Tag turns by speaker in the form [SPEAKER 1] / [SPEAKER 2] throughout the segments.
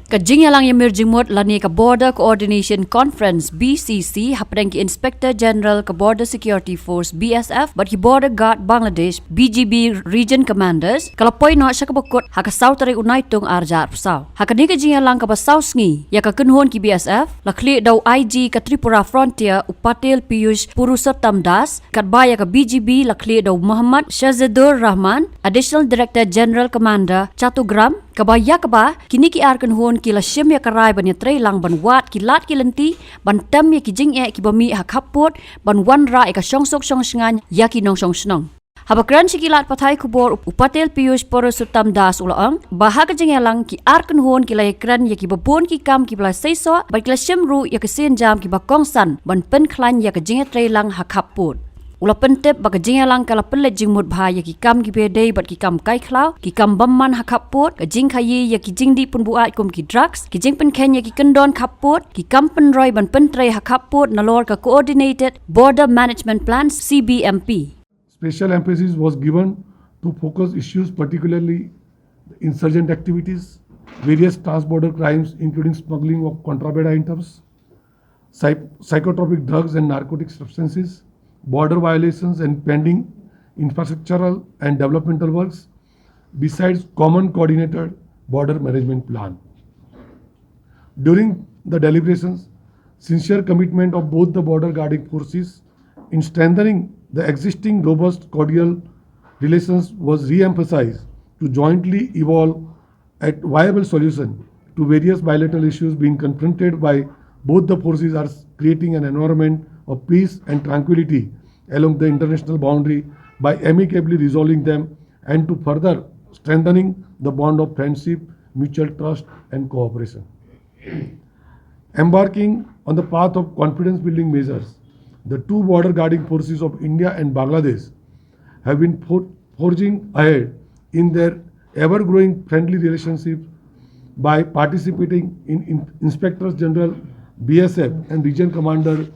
[SPEAKER 1] Ka Jingïatreilang yamir jingmut lani ka Border Coordination Conference BCC hapdeng ki Inspector General ka Border Security Force BSF but ki Border Guard Bangladesh BGB Region Commanders kalapoy no siya kabukot haka South Tari unaitung arjar psaw. Haka ni ka Jingïatreilang ka basaw sngi ya ka kunhon ki BSF lakli daw IG ka Tripura Frontier upatil Piyush Purushottam Das kadbaya ka BGB lakli daw Muhammad Shahidur Rahman Additional Director General Commander Chatugram kabaya kaba kini ki arkan hon kila shim ya karai ban Ïakhun ban wat ki lat ki lenti ban tam ya ki jing'e ki bami ha Khappud ban wan ra ka shongsok shongsngan ya ki nong shongsnong habakran si kilat patay kubor upatil Piyush Purushottam Das ulaang bahag Jingïatreilang ki arkan hon kila ekran ya ki babon ki kam ki bla seiso ban kila shim ru ya ki sen jam ki bakongsan ban pen klan ya ka Jingïatreilang ha Khappud Ula pentep baka Jingïatreilang kala pelet jingmut bahaya ki kam ki bedei bat ki kam kai klau ki kam bamman ha Khappud ka jing Khaïi ya ki jingdi pun buat kum ki Droks ki jing pen Kenya ki kendon Khappud ki kam pen roi ban pen tray ha Khappud nalor ka Coordinated Border Management Plan CBMP.
[SPEAKER 2] Special emphasis was given to focus issues particularly insurgent activities, various trans-border crimes including smuggling of contraband items, psychotropic drugs and narcotic substances, border violations and pending infrastructural and developmental works, besides common coordinated border management plan. During the deliberations, sincere commitment of both the border guarding forces in strengthening the existing robust cordial relations was re-emphasized to jointly evolve a viable solution to various bilateral issues being confronted by both the forces are creating an environment of peace and tranquility along the international boundary by amicably resolving them and to further strengthening the bond of friendship, mutual trust and cooperation. Embarking on the path of confidence building measures, the two border guarding forces of India and Bangladesh have been forging ahead in their ever-growing friendly relationship by participating in Inspectors General BSF and Region Commander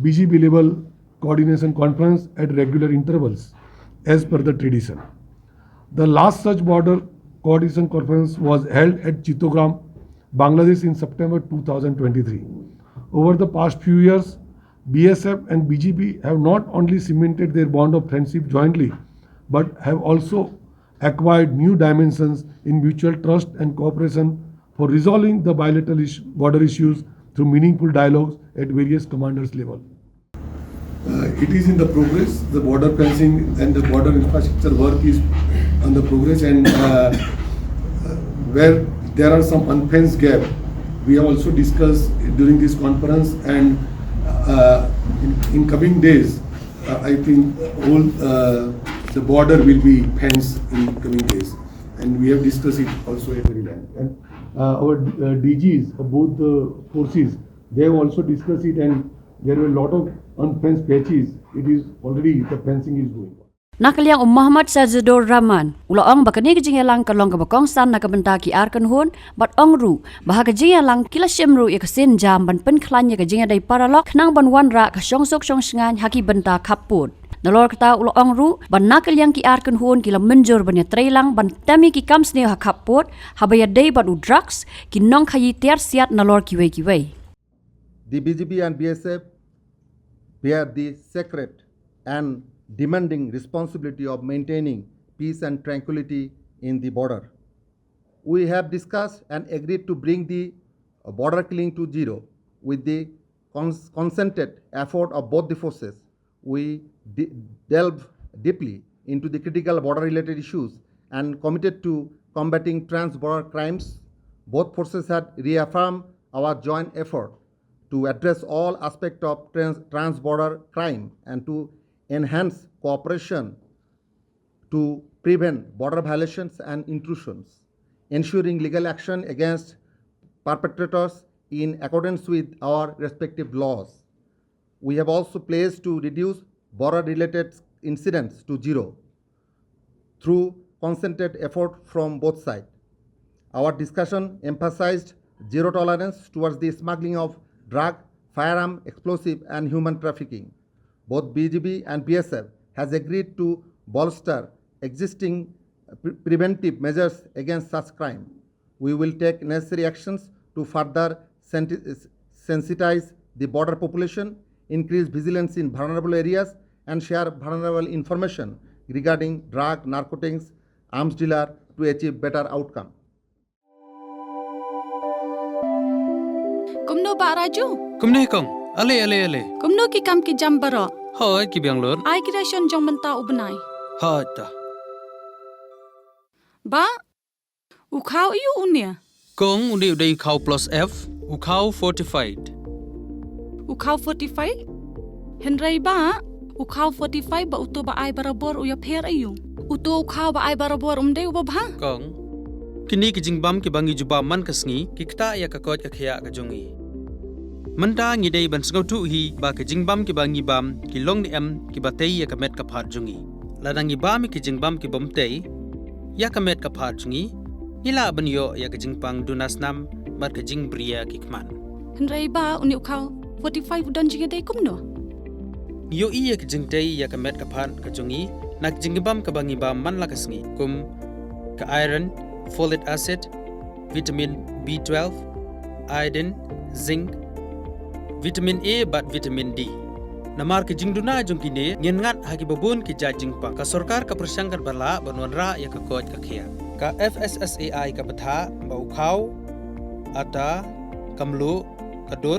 [SPEAKER 2] BGB level coordination conference at regular intervals as per the tradition. The last such border coordination conference was held at Chittagong, Bangladesh in September 2023. Over the past few years, BSF and BGB have not only cemented their bond of friendship jointly, but have also acquired new dimensions in mutual trust and cooperation for resolving the bilateral border issues through meaningful dialogues at various commanders level. It is in the progress. The border fencing and the border infrastructure work is on the progress, and where there are some unfenced gap, we have also discussed during this conference, and in coming days, I think all the border will be fenced in coming days, and we have discussed it also at very length. And our DGs of both the forces, they have also discussed it, and there were a lot of unfenced patches. It is already, the fencing is going on.
[SPEAKER 1] Nakaliang Muhammad Shahidur Rahman ulaang bakani ka Jingïatreilang kalong ka bakongsan na kabenta ki arkan hon bat ongru bahag Jingïatreilang kila shimru ya ka sen jam ban pen klan ya ka Jingïatreilang paralok nang ban wan ra ka shongsok shongsngan haki benta Khappud. Nalor kata ulaang ru ban nakaliang ki arkan hon kila menjur ban Ïakhun ban tami ki kamsne ha Khappud habaya day ban Droks ki nong Khaïi tiar siat nalor Kiwei.
[SPEAKER 3] The BGB and BSF bear the sacred and demanding responsibility of maintaining peace and tranquility in the border. We have discussed and agreed to bring the border killing to zero with the concerted effort of both the forces. We delve deeply into the critical border-related issues and committed to combating trans-border crimes. Both forces had reaffirmed our joint effort to address all aspects of trans-border crime and to enhance cooperation to prevent border violations and intrusions, ensuring legal action against perpetrators in accordance with our respective laws. We have also pledged to reduce border-related incidents to zero through concerted effort from both sides. Our discussion emphasized zero tolerance towards the smuggling of drug, firearm, explosive, and human trafficking. Both BGB and BSF has agreed to bolster existing preventive measures against such crime. We will take necessary actions to further sensitize the border population, increase vigilance in vulnerable areas, and share vulnerable information regarding drug, narcotics, arms dealer to achieve better outcome.
[SPEAKER 4] Kumno ba Raju?
[SPEAKER 5] Kumne kong, ale.
[SPEAKER 4] Kumno ki kam ki jam baro.
[SPEAKER 5] Hoi ki biang lon.
[SPEAKER 4] Ai ki ration jong menta ubnai.
[SPEAKER 5] Hoi ta.
[SPEAKER 4] Ba? Ukau iu unia.
[SPEAKER 5] Kong undi udai ukau plus F, ukau fortified.
[SPEAKER 4] Ukau 45? Henry ba? Ukau 45 ba uto ba ai barabor uya pher ayu. Uto ukau ba ai barabor umde ubabha.
[SPEAKER 5] Kong, kini ki jingbam ki bangi juba man kasngi ki kta ya ka kot ka khya ka jongi. Manta ngi dei ban sngau tu hi ba ki jingbam ki bangi bam ki long ni em ki batei ya ka met ka phat jongi. Ladang i bam ki jingbam ki bomtei ya ka met ka phat jongi. Ila ban yo ya ka jingpang dunas nam mat ka jing bria ki kman.
[SPEAKER 4] Henry ba uni ukau 45 udan jiga dei kumno.
[SPEAKER 5] Yo iya ka jingtei ya ka met ka phat ka jongi nak jingbam ka bangi bam man la kasngi kum ka iron, folic acid, vitamin B12, iodine, zinc, vitamin A bat vitamin D. Namar ke jingduna jongkine ngengat hagi babun ke jingpa ka sarkar ka persangkat bala banwanra ya ka kot ka khia. Ka FSSAI ka batha bau khau ata kamlu kadut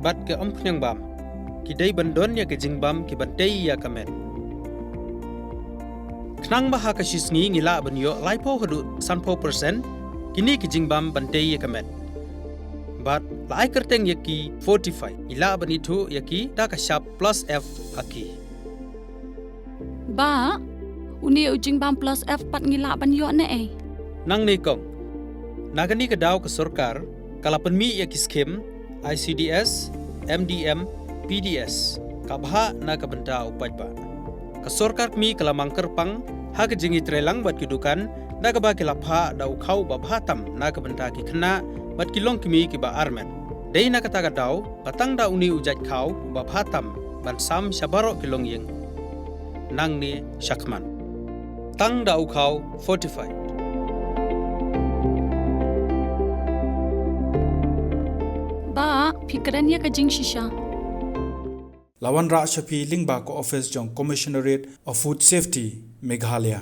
[SPEAKER 5] bat ke omkhnyang bam. Ki dei bandon ya ke jingbam ki bantei ya kamet. Knang baha ka shisngi ngila banyo laipo hadu 100% kini ki jingbam bantei ya kamet. But lai kerteng yaki 45 ila banitu yaki ta ka sharp plus F haki.
[SPEAKER 4] Ba? Uni ujing bam plus F pat ngila ban yo ne eh.
[SPEAKER 5] Nang ni kong. Nagani ka daw ka sarkar kalapan mi yaki skim ICDS, MDM, PDS kabha na kabenta upaj ba. Ka sarkar mi kalamang kerpang ha ka Jingïatreilang bat kidukan na ka ba kilapha daw khau ba bhatam na kabenta ki khna bat kilong kimi ki ba armen. Dei na kata ka daw patang da uni ujaj khau ba bhatam ban sam shabaro kilong yeng. Nang ni shakman. Tang da ukau 45.
[SPEAKER 4] Ba, fikran ya ka jing shisha.
[SPEAKER 6] Lawan Ra Shafi Lingba ko office jong Commissionerate of Food Safety Meghalaya.